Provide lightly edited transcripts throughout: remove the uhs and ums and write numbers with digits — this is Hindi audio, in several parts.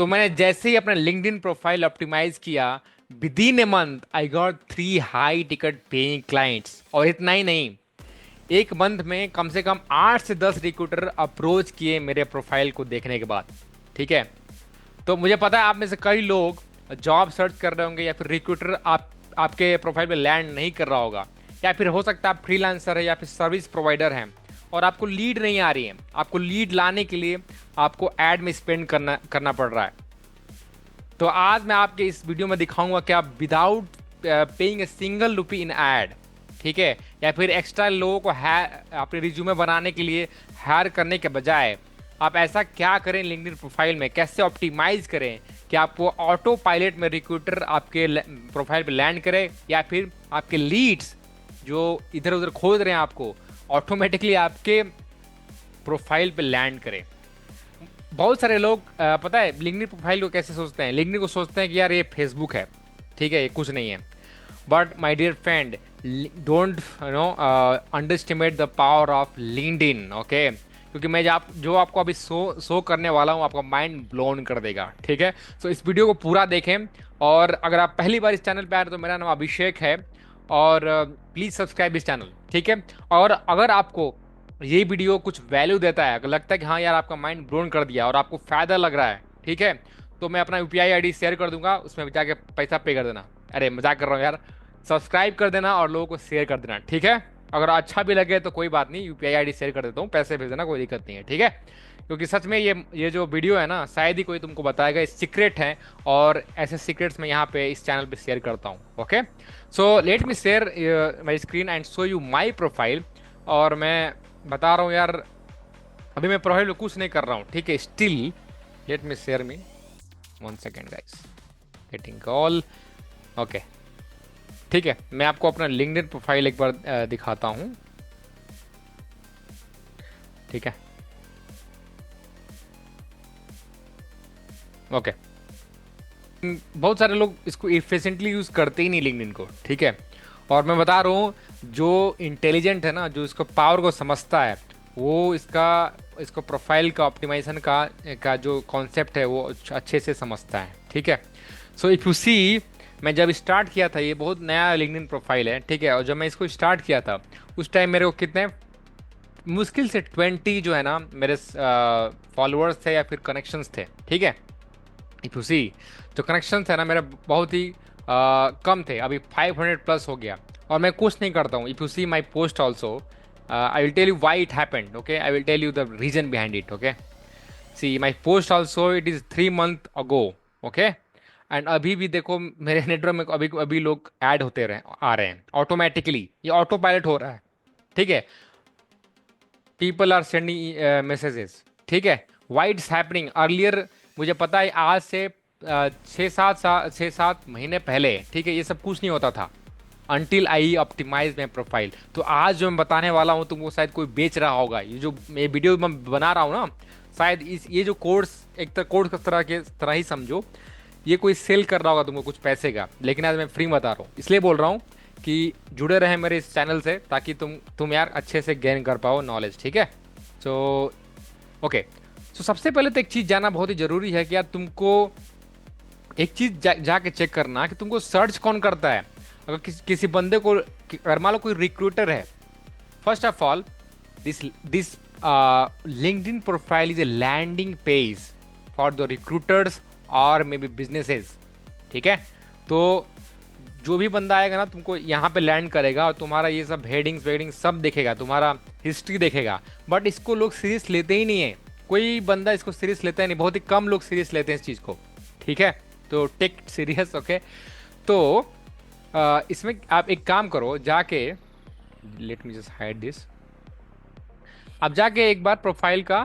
तो मैंने जैसे ही अपना लिंक्डइन प्रोफाइल ऑप्टिमाइज किया, with in a month I got 3 high ticket paying clients. और इतना ही नहीं, एक मंथ में कम से कम 8 से 10 रिक्रूटर अप्रोच किए मेरे प्रोफाइल को देखने के बाद। ठीक है। तो मुझे पता है आप में से कई लोग जॉब सर्च कर रहे होंगे, या फिर रिक्रूटर आपके प्रोफाइल पे लैंड नहीं कर रहा होगा, या फिर हो सकता है आप फ्रीलांसर है या फिर सर्विस प्रोवाइडर हैं और आपको लीड नहीं आ रही है। आपको लीड लाने के लिए आपको ऐड में स्पेंड करना पड़ रहा है। तो आज मैं आपके इस वीडियो में दिखाऊंगा कि आप without paying a single rupee in add, ठीक है, या फिर एक्स्ट्रा लोगों को अपने रिज्यूमे बनाने के लिए हायर करने के बजाय आप ऐसा क्या करें लिंक्डइन प्रोफाइल में, कैसे ऑप्टिमाइज करें कि आपको ऑटो पायलट में रिक्रूटर आपके प्रोफाइल पे लैंड करे, या फिर आपके लीड्स जो इधर उधर खोज रहे हैं आपको ऑटोमेटिकली आपके प्रोफाइल पे लैंड करें। बहुत सारे लोग पता है लिंक्डइन प्रोफाइल को कैसे सोचते हैं, लिंक्डइन को सोचते हैं कि यार ये फेसबुक है, ठीक है, ये कुछ नहीं है। But my dear friend, don't underestimate the power of LinkedIn, okay. क्योंकि मैं जो आपको अभी शो करने वाला हूँ आपका माइंड ब्लोन कर देगा। ठीक है। सो इस वीडियो को पूरा देखें। और अगर आप पहली बार इस चैनल पे आ रहे हैं तो मेरा नाम अभिषेक है, और प्लीज़ सब्सक्राइब इस चैनल, ठीक है। और अगर आपको ये वीडियो कुछ वैल्यू देता है, अगर लगता है कि हाँ यार आपका माइंड ब्लोन कर दिया और आपको फ़ायदा लग रहा है, ठीक है, तो मैं अपना यूपीआई आईडी शेयर कर दूंगा, उसमें जाके पैसा पे कर देना। अरे मजाक कर रहा हूँ यार, सब्सक्राइब कर देना और लोगों को शेयर कर देना, ठीक है। अगर अच्छा भी लगे तो कोई बात नहीं, यूपीआई आईडी शेयर कर देता हूँ, पैसे भेज देना, कोई दिक्कत नहीं है, ठीक है। क्योंकि सच में ये जो वीडियो है ना, शायद ही कोई तुमको बताएगा, सीक्रेट है, और ऐसे सीक्रेट्स मैं यहाँ पे इस चैनल पे शेयर करता हूँ। Okay, so let me share my screen and show you my profile. और मैं बता रहा हूँ यार, अभी मैं प्रोफाइल में कुछ नहीं कर रहा हूँ, ठीक है। Still let me share me 1 second guys, getting call. Okay, ठीक है, मैं आपको अपना लिंक्डइन प्रोफाइल एक बार दिखाता हूँ, ठीक है। ओके, बहुत सारे लोग इसको इफिशिएंटली यूज करते ही नहीं लिंक्डइन को, ठीक है। और मैं बता रहा हूँ, जो इंटेलिजेंट है ना, जो इसको पावर को समझता है, वो इसको प्रोफाइल का ऑप्टिमाइजेशन का जो कॉन्सेप्ट है वो अच्छे से समझता है, ठीक है। सो इफ यू सी, मैं जब स्टार्ट किया था, ये बहुत नया लिंक्डइन प्रोफाइल है, ठीक है। और जब मैं इसको स्टार्ट किया था उस टाइम मेरे को कितने मुश्किल से 20 जो है ना मेरे फॉलोअर्स थे या फिर कनेक्शंस थे, ठीक है। इफ यू सी, जो कनेक्शन थे ना मेरे बहुत ही कम थे, अभी 500 प्लस हो गया, और मैं कुछ नहीं करता हूँ। If you see my post also, I will tell you why it happened, okay, I will tell you the reason behind it, okay. See my post also, it is 3 month ago, okay. And अभी भी देखो मेरे नेटवर्क में अभी अभी लोग ऐड होते रहे आ रहे हैं ऑटोमेटिकली, ये ऑटो पायलट हो रहा है, ठीक है। पीपल आर सेंडिंग मैसेजेस, ठीक है। वाई इट्स हैपनिंग अर्लियर, मुझे पता है आज से 6-7 महीने पहले, ठीक है, ये सब कुछ नहीं होता था until I optimize my profile. तो आज जो मैं बताने वाला हूँ तुमको शायद कोई बेच रहा होगा, ये जो मैं वीडियो मैं बना रहा हूँ ना, शायद ये जो कोर्स एक कोर्स तरह ही समझो, ये कोई सेल कर रहा होगा तुमको कुछ पैसे का, लेकिन आज मैं फ्री में बता रहा हूँ। इसलिए बोल रहा हूँ कि जुड़े रहे मेरे इस चैनल से, ताकि तुम यार अच्छे से गेन कर पाओ नॉलेज, ठीक है। सो ओके, सो सबसे पहले तो एक चीज़ जानना बहुत ही ज़रूरी है कि यार तुमको एक चीज़ जाके चेक करना कि तुमको सर्च कौन करता है। अगर किसी बंदे को, अगर मान लो कोई रिक्रूटर है, first of all this LinkedIn profile is a landing page for the recruiters और मे बी बिजनेसेस, ठीक है। तो जो भी बंदा आएगा ना तुमको यहाँ पे लैंड करेगा और तुम्हारा ये सब हेडिंग्स वेडिंग्स सब देखेगा, तुम्हारा हिस्ट्री देखेगा, बट इसको लोग सीरियस लेते ही नहीं है। कोई बंदा इसको सीरियस लेता ही नहीं, बहुत ही कम लोग सीरियस लेते हैं इस चीज़ को, ठीक है। तो टेक सीरियस, ओके। तो इसमें आप एक काम करो, जाके let me just hide this, आप जाके एक बार प्रोफाइल का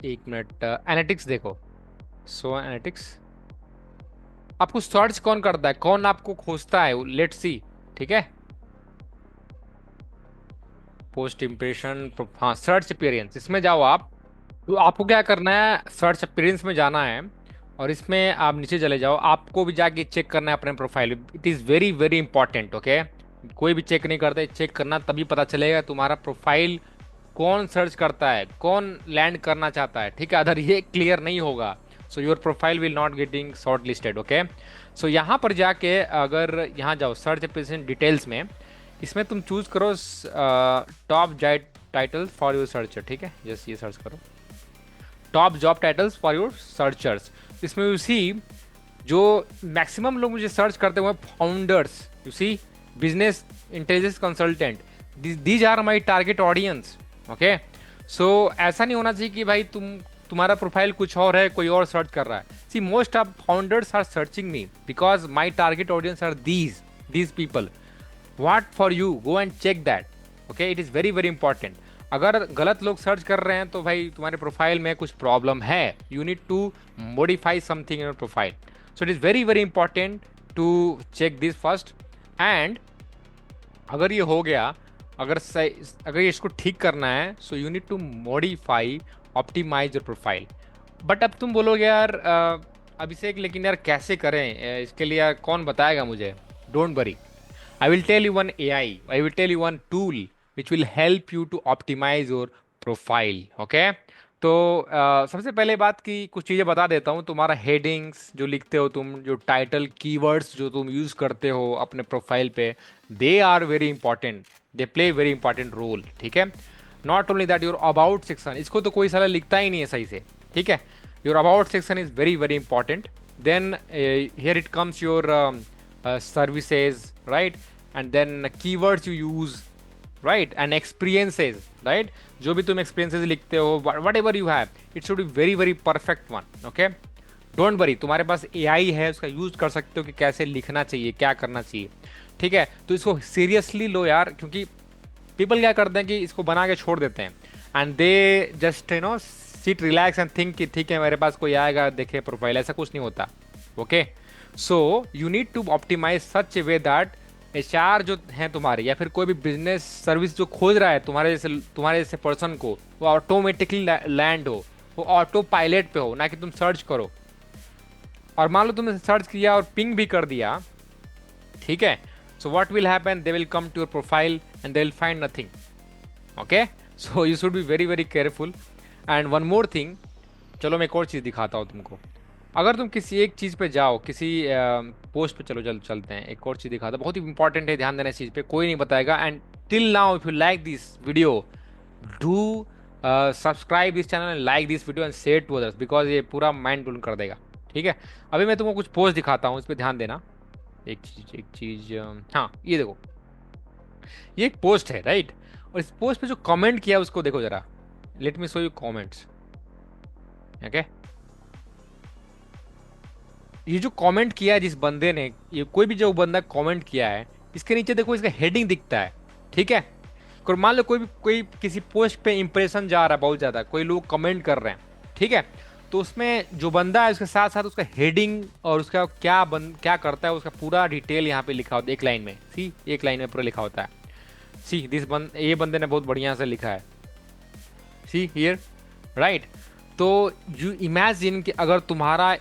1 मिनट एनालिटिक्स देखो। सो एनालिटिक्स, आपको सर्च कौन करता है, कौन आपको खोजता है, लेट्स सी, ठीक है। पोस्ट इंप्रेशन, हाँ, सर्च अपीयरेंस, इसमें जाओ आप। तो आपको क्या करना है, सर्च अपीयरेंस में जाना है, और इसमें आप नीचे चले जाओ। आपको भी जाके चेक करना है अपने profile. It is very very important, okay. कोई भी चेक नहीं करते, चेक करना तभी पता चलेगा तुम्हारा प्रोफाइल कौन सर्च करता है, कौन लैंड करना चाहता है, ठीक है। अगर ये क्लियर नहीं होगा, so your profile will not getting shortlisted. Okay, so यहाँ पर जाके अगर यहाँ जाओ सर्च एप्लीकेशन डिटेल्स में, इसमें तुम चूज करो top job title for your searcher. ठीक है, जस्ट ये सर्च करो top job titles for your searchers. इसमें यू सी जो मैक्सिमम लोग मुझे सर्च करते हुए founders, you see business intelligence consultant, these are my target audience. Okay, so ऐसा नहीं होना चाहिए कि भाई तुम्हारा प्रोफाइल कुछ और है, कोई और सर्च कर रहा है। See most of founders are searching me because my target audience are these people. What for you, go and check that. Okay, it is very very important. अगर गलत लोग सर्च कर रहे हैं तो भाई तुम्हारे प्रोफाइल में कुछ प्रॉब्लम है, you need to modify something in your profile. So it is very very important to check this first. And अगर ये हो गया, अगर ये इसको ठीक करना है, so you need to modify optimise your profile. But अब तुम बोलोगे यार अभिषेक लेकिन यार कैसे करें इसके लिए, यार कौन बताएगा मुझे? Don't worry, I will tell you one AI, I will tell you one tool which will help you to optimize your profile. Okay? तो सबसे पहले बात की कुछ चीज़ें बता देता हूँ। तुम्हारा हेडिंग्स जो लिखते हो तुम, जो टाइटल कीवर्ड्स जो तुम यूज़ करते हो अपने प्रोफाइल पे, they are very important, they play very important role. ठीक है, not only that, your about section, इसको तो कोई साला लिखता ही नहीं है सही से। ठीक है, your about section is very very important. Then here it comes your services, right? And then keywords you use, right? And experiences, right? जो भी तुम experiences लिखते हो, whatever you have, it should be very very perfect one. Okay? Don't worry, तुम्हारे पास AI है, उसका यूज कर सकते हो कि कैसे लिखना चाहिए, क्या करना चाहिए। ठीक है, तो इसको सीरियसली लो यार, क्योंकि पीपल क्या करते हैं कि इसको बना के छोड़ देते हैं and they just you know sit relax and think कि ठीक है मेरे पास कोई आएगा देखे प्रोफाइल, ऐसा कुछ नहीं होता। Okay, so you need to optimise such a way that HR जो है तुम्हारे, या फिर कोई भी बिजनेस सर्विस जो खोज रहा है तुम्हारे जैसे पर्सन को, वो ऑटोमेटिकली लैंड हो, वो ऑटो पायलट पे हो, ना कि तुम सर्च करो। और मान लो तुमने सर्च किया और पिंग भी कर दिया, ठीक है, so what will happen, they will come to your profile and they will find nothing. Okay, so you should be very very careful. And one more thing, चलो मैं एक और चीज़ दिखाता हूँ तुमको। अगर तुम किसी एक चीज़ पे जाओ, किसी पोस्ट पे चलो चलते हैं, एक और चीज़ दिखाता, बहुत ही इंपॉर्टेंट है, ध्यान देना इस चीज़ पे, कोई नहीं बताएगा। And till now if you like this video, do subscribe this channel and like this video and share to others, because ये पूरा माइंड ब्लोन कर देगा। ठीक है, अभी मैं तुमको कुछ पोस्ट दिखाता हूँ, इस पर ध्यान देना। एक चीज़ हाँ, ये देखो, ये एक पोस्ट है, राइट? और इस पोस्ट पे जो कमेंट किया उसको देखो जरा, let me show you comments. Okay, ये जो कमेंट किया है जिस बंदे ने, ये कोई भी जो बंदा कमेंट किया है, इसके नीचे देखो इसका हेडिंग दिखता है। ठीक है, और मान लो कोई किसी पोस्ट पे इंप्रेशन जा रहा है बहुत ज़्यादा, कोई लोग कमेंट कर रहे हैं, ठीक है, तो उसमें जो बंदा है उसके साथ साथ उसका हेडिंग और उसका क्या करता है, उसका पूरा डिटेल यहाँ पे लिखा होता है एक लाइन में। सी, एक लाइन में पूरा लिखा होता है। सी ये बंदे ने बहुत बढ़िया से लिखा है, सी हियर, राइट? तो यू इमेजिन कि अगर तुम्हारा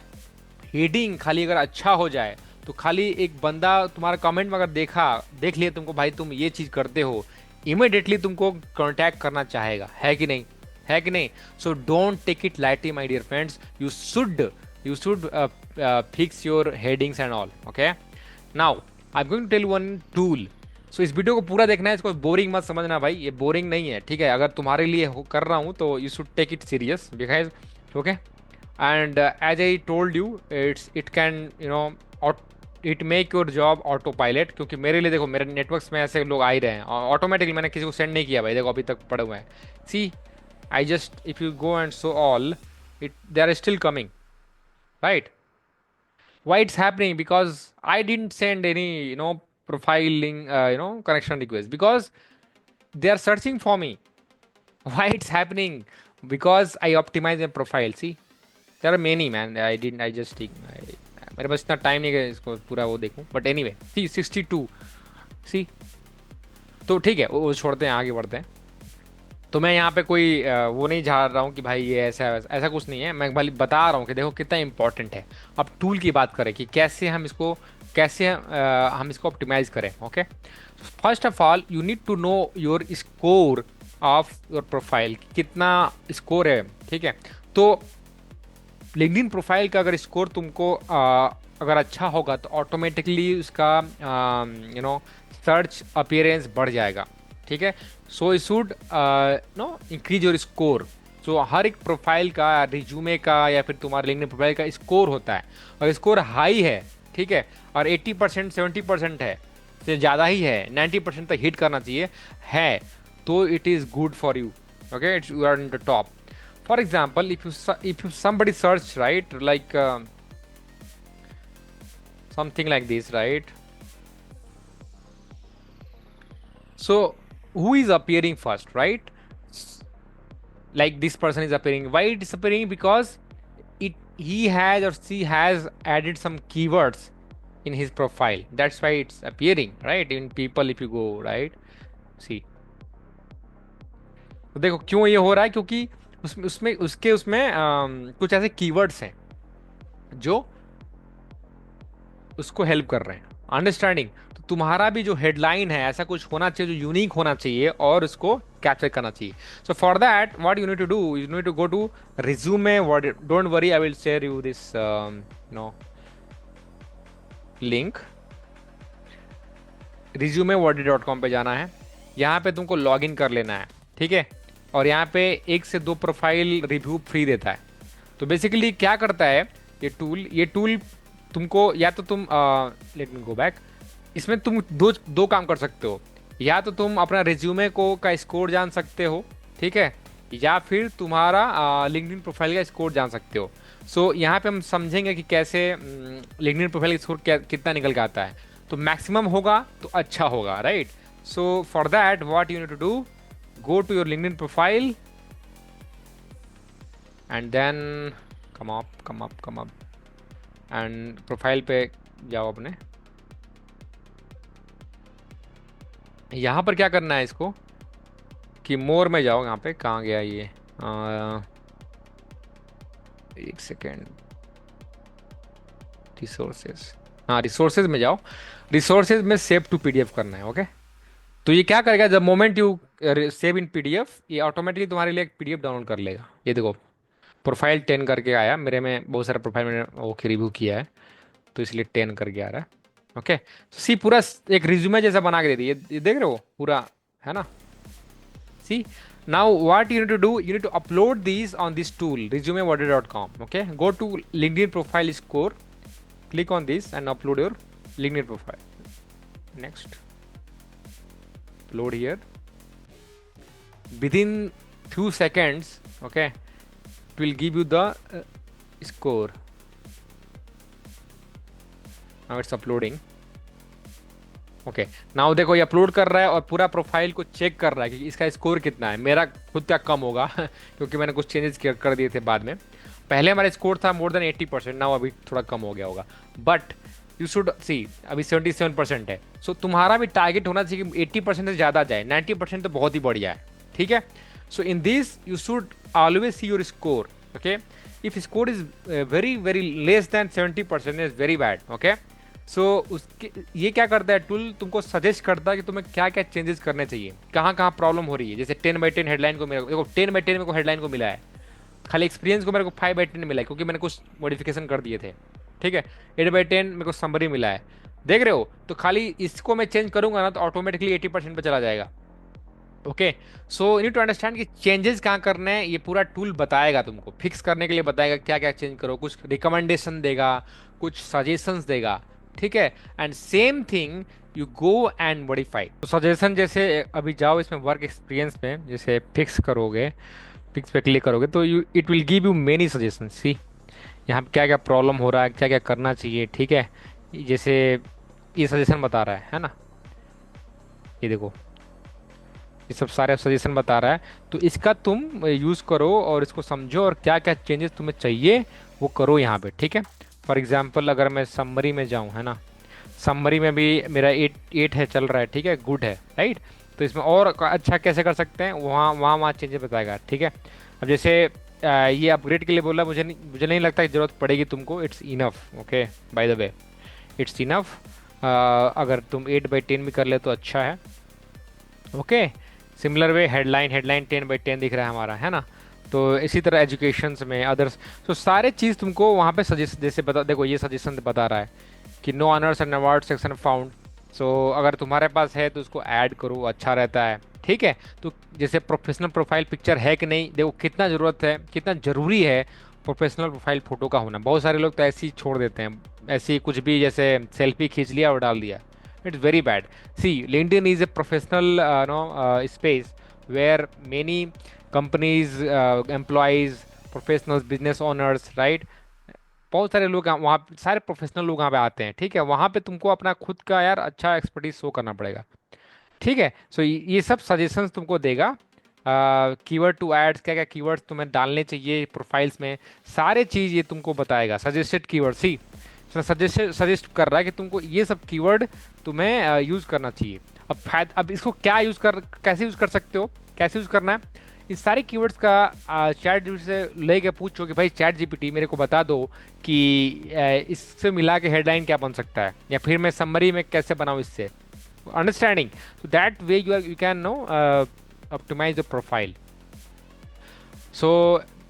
हेडिंग खाली अगर अच्छा हो जाए, तो खाली एक बंदा तुम्हारा कमेंट में अगर देख लिया तुमको, भाई तुम ये चीज़ करते हो, इमिडिएटली तुमको कांटेक्ट करना चाहेगा, है कि नहीं? है कि नहीं? So don't take it lightly my dear friends, you should fix your headings and all. Okay, now I am going to tell one tool. So इस वीडियो को पूरा देखना है, इसको बोरिंग मत समझना भाई, ये बोरिंग नहीं है। ठीक है, अगर तुम्हारे लिए कर रहा हूँ तो you should take it serious, because okay, and as I told you, it can it make your job autopilot, क्योंकि मेरे लिए देखो, मेरे नेटवर्क्स में ऐसे लोग आ ही रहे हैं ऑटोमेटिकली, मैंने किसी को सेंड नहीं किया भाई, देखो अभी तक पड़े हुए हैं। See, I just if you go and show all, they are still coming, right? why it's happening? Because I didn't send any profiling connection request, because they are searching for me. Why it's happening? Because I optimize my profile. See, there are many, man. I just take मेरे पास इतना टाइम नहीं है इसको पूरा वो देखूं, बट एनीवे, सी 62, सी, तो ठीक है, वो छोड़ते हैं, आगे बढ़ते हैं। तो मैं यहाँ पे कोई वो नहीं झाड़ रहा हूँ कि भाई ये ऐसा कुछ नहीं है, मैं भाई बता रहा हूँ कि देखो कितना इंपॉर्टेंट है। अब टूल की बात करें कि कैसे हम इसको ऑप्टिमाइज करें। Okay, first of all you need to know your score of your profile, कितना स्कोर है। ठीक है, तो लिंक्डइन प्रोफाइल का अगर स्कोर तुमको अगर अच्छा होगा तो ऑटोमेटिकली उसका सर्च अपीयरेंस बढ़ जाएगा, ठीक है। So it should no increase your score. So हर एक प्रोफाइल का, रिज्यूमे का या फिर तुम्हारे लिंक्डइन प्रोफाइल का स्कोर होता है, और स्कोर हाई है, ठीक है, और 80% 70% है, से ज़्यादा ही है, 90% तक हिट करना चाहिए है, तो it is good for you. Okay, it's you are in the top. For example, if you somebody search, right, like something like this, right? So who is appearing first, right? Like this person is appearing. Why it is appearing? Because it he has or she has added some keywords in his profile. That's why it's appearing, right? In people, if you go, right? See. तो देखो क्यों ये हो रहा है, क्योंकि उसमें कुछ ऐसे कीवर्ड्स हैं जो उसको हेल्प कर रहे हैं, अंडरस्टैंडिंग। तो तुम्हारा भी जो हेडलाइन है ऐसा कुछ होना चाहिए जो यूनिक होना चाहिए और उसको कैप्चर करना चाहिए। So for that what you need to do, you need to go to resume, don't worry, I will share you this no link. resumewordy.com पे जाना है, यहाँ पे तुमको लॉग इन कर लेना है, ठीक है। और यहाँ पे 1 से 2 प्रोफाइल रिव्यू फ्री देता है। तो बेसिकली क्या करता है ये टूल तुमको, या तो तुम लेट मी गो बैक, इसमें तुम दो काम कर सकते हो। या तो तुम अपना रिज्यूमे को का स्कोर जान सकते हो, ठीक है, या फिर तुम्हारा लिंक्डइन प्रोफाइल का स्कोर जान सकते हो। सो यहाँ पे हम समझेंगे कि कैसे लिंक्डइन प्रोफाइल का स्कोर कितना निकल के आता है। तो मैक्सिमम होगा तो अच्छा होगा, right. So for that what you need to do, go to your LinkedIn profile and then come up and profile पे जाओ अपने। यहाँ पर क्या करना है इसको कि मोर में जाओ, यहाँ पे कहाँ गया ये, एक सेकेंड, रिसोर्सेज, हाँ रिसोर्सेज में जाओ। रिसोर्सेज में सेव टू पीडीएफ करना है, ओके। तो ये क्या करेगा, जब moment you save in PDF, ये ऑटोमेटिकली तुम्हारे लिए एक पीडीएफ डाउनलोड कर लेगा। ये देखो प्रोफाइल 10 करके आया मेरे में, बहुत सारा प्रोफाइल मैंने ओके रिव्यू किया है तो इसलिए 10 करके आ रहा है, ओके। सी पूरा एक रिज्यूमे जैसा बना के दे दी, ये देख रहे हो पूरा, है ना। See now what you need to do, you need to upload this on this tool resumewordy.com, okay. Go to LinkedIn profile score, click on this and upload your LinkedIn profile. Next, upload here. Within few seconds, okay, it will give you the score. Now it's uploading. Okay now देखो ये अपलोड कर रहा है और पूरा प्रोफाइल को चेक कर रहा है कि इसका स्कोर कितना है। मेरा खुद का कम होगा क्योंकि मैंने कुछ चेंजेस कर दिए थे बाद में। पहले हमारा स्कोर था मोर देन 80%, नाउ अभी थोड़ा कम हो गया होगा, बट यू शुड सी अभी 77% है। सो तुम्हारा भी टारगेट होना चाहिए कि 80% से ज़्यादा जाए, 90% तो बहुत ही बढ़िया है, ठीक है। So in this you should always see your score, okay. If score is very very less than 70% is very bad, okay. So उसके ये क्या करता है टूल, तुमको सजेस्ट करता है कि तुम्हें क्या क्या चेंजेस करने चाहिए, कहाँ कहाँ प्रॉब्लम हो रही है। जैसे 10/10 हेडलाइन को मेरे देखो 10/10 मेरे को हेडलाइन को मिला है, खाली एक्सपीरियंस को मेरे को 5/10 मिला है क्योंकि मैंने कुछ मॉडिफिकेशन कर दिए थे, ठीक है। 8/10 मेरे को समरी मिला है, देख रहे हो। तो खाली इसको मैं चेंज करूंगा ना तो ऑटोमेटिकली 80% पे चला जाएगा, okay. So you need to understand कि चेंजेस कहाँ करने हैं, ये पूरा टूल बताएगा तुमको, फिक्स करने के लिए बताएगा क्या क्या चेंज करो, कुछ रिकमेंडेशन देगा, कुछ सजेशंस देगा, ठीक है। And same thing you go and modify. तो सजेशन जैसे अभी जाओ इसमें वर्क एक्सपीरियंस में, जैसे फिक्स करोगे, फिक्स पे क्लिक करोगे तो you it will give you many suggestion. See यहाँ पे क्या क्या प्रॉब्लम हो रहा है, क्या क्या करना चाहिए, ठीक है। जैसे ये सजेशन बता रहा है ना, ये देखो ये सब सारे सजेशन बता रहा है, तो इसका तुम यूज़ करो और इसको समझो और क्या क्या चेंजेस तुम्हें चाहिए वो करो यहाँ पे, ठीक है। फॉर एग्जांपल अगर मैं समरी में जाऊँ, है ना, समरी में भी मेरा 8 है चल रहा है, ठीक है, गुड है, राइट। तो इसमें और अच्छा कैसे कर सकते हैं वहाँ चेंजेस बताएगा, ठीक है। अब जैसे ये अपग्रेड के लिए बोला, मुझे नहीं लगता कि ज़रूरत पड़ेगी तुमको, it's enough, okay. By the way it's enough, अगर तुम 8/10 भी कर ले तो अच्छा है, ओके। सिमिलर वे हेडलाइन 10/10 दिख रहा है हमारा, है ना। तो इसी तरह एजुकेशंस में अदर्स, तो सारे चीज़ तुमको वहाँ पे सजेस्ट, जैसे बता देखो ये सजेशन बता रहा है कि no honours and award section found. So अगर तुम्हारे पास है तो उसको ऐड करो, अच्छा रहता है, ठीक है। तो जैसे प्रोफेशनल प्रोफाइल पिक्चर है कि नहीं, देखो कितना ज़रूरत है, कितना ज़रूरी है प्रोफेशनल प्रोफाइल फ़ोटो का होना। बहुत सारे लोग तो ऐसे ही छोड़ देते हैं, ऐसे ही कुछ भी, जैसे सेल्फी खींच लिया और डाल दिया। It's very bad. See LinkedIn is a professional space where many companies, employees, professionals, business owners, right, बहुत सारे लोग वहाँ, सारे प्रोफेशनल लोग वहाँ पे आते हैं, ठीक है। वहाँ पे तुमको अपना खुद का यार अच्छा एक्सपर्टीज शो करना पड़ेगा, ठीक है। सो ये सब सजेशंस तुमको देगा। कीवर्ड टू एड्स, क्या क्या कीवर्ड्स तुम्हें डालने चाहिए प्रोफाइल्स में, सारे चीज़ ये तुमको बताएगा। सजेस्टेड कीवर्ड, सी सजेस्ट कर रहा है कि तुमको ये सब कीवर्ड तुम्हें यूज़ करना चाहिए। अब अब इसको क्या यूज़ कर, कैसे यूज़ कर सकते हो, कैसे यूज़ करना है इस सारे कीवर्ड्स का। चैट जीपीटी से लेके पूछो कि भाई चैट जीपीटी मेरे को बता दो कि इससे मिला के हेडलाइन क्या बन सकता है, या फिर मैं समरी में कैसे बनाऊँ इससे, understanding. So that way you can know optimize the profile. So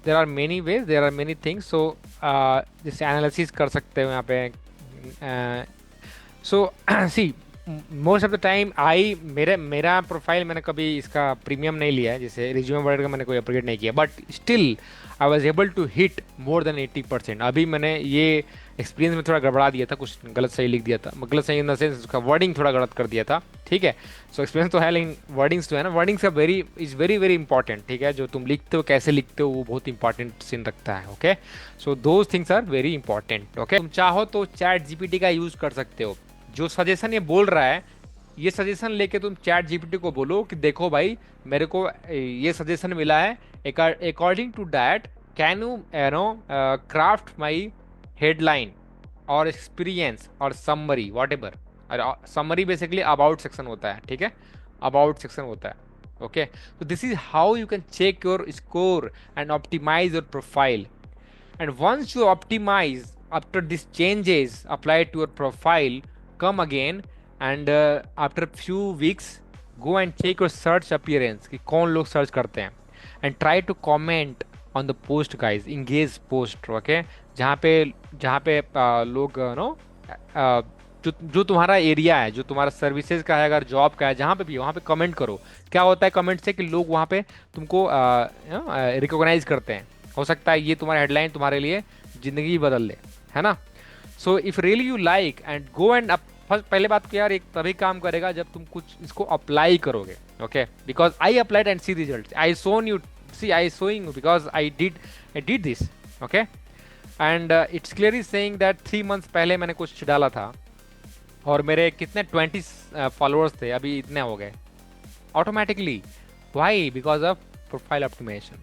there are many ways, there are many things. So जैसे analysis कर सकते हो यहाँ पे। So see most of the time I, मेरा प्रोफाइल मैंने कभी इसका प्रीमियम नहीं लिया है, जैसे रिज्यूमे वर्ड का मैंने कोई अपग्रेड नहीं किया, but still I was able to hit more than 80%। अभी मैंने ये एक्सपीरियंस में थोड़ा गड़बड़ा दिया था, कुछ गलत सही लिख दिया था, गलत सही इन द सेंस उसका वर्डिंग थोड़ा गलत कर दिया था, ठीक है। सो एक्सपीरियंस तो है, लेकिन वर्डिंग्स तो है ना, वर्डिंग्स का इज़ वेरी वेरी इंपॉर्टेंट, ठीक है। जो तुम लिखते हो, कैसे लिखते हो, वो बहुत इंपॉर्टेंट सीन रखता है, okay. So those things are very important, okay. तुम चाहो तो चैट जीपीटी का यूज़ कर सकते हो। जो सजेशन ये बोल रहा है, ये सजेशन लेके तुम चैट जीपीटी को बोलो कि देखो भाई मेरे को ये सजेशन मिला है, according to that can you know craft my headline और एक्सपीरियंस और summary whatever. Summary basically about section होता है, ठीक है, अबाउट सेक्शन होता है, ओके। तो this is how you can check your score and optimise your profile. And once you optimize after these changes applied to your profile, come again and after few weeks go and check your search appearance कि कौन लोग सर्च करते हैं, and try to comment on the post guys, engage post, okay। जहाँ पे लोग नो जो तुम्हारा एरिया है, जो तुम्हारा सर्विसेज का है, अगर जॉब का है, जहाँ पे भी वहाँ पे कमेंट करो। क्या होता है कमेंट से कि लोग वहाँ पे तुमको रिकॉग्नाइज करते हैं। हो सकता है ये तुम्हारा हेडलाइन तुम्हारे लिए ज़िंदगी बदल ले, है ना। So if really you like and go and first, पहले बात तो यार एक तभी काम करेगा जब तुम कुछ इसको अप्लाई करोगे, okay. Because I applied and see result, I shown you, see I showing because I did this, okay. And it's clearly saying that 3 months पहले मैंने कुछ डाला था और मेरे कितने 20 फॉलोअर्स थे, अभी इतने हो गए automatically. Why? Because of profile optimisation.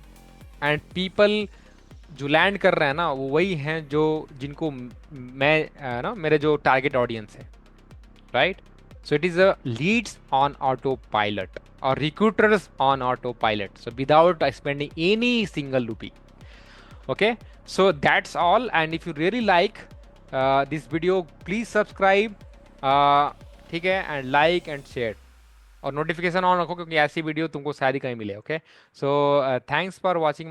And people जो लैंड कर रहे हैं ना, वो वही हैं जो जिनको मैं ना मेरे जो टारगेट ऑडियंस है, right. So it is a leads on autopilot और recruiters on autopilot, so without spending any single rupee, okay. So that's all, and if you really like this video, please subscribe, ठीक है, and like and share और नोटिफिकेशन ऑन रखो क्योंकि ऐसी वीडियो तुमको शायद ही कहीं मिले, okay. So thanks for watching.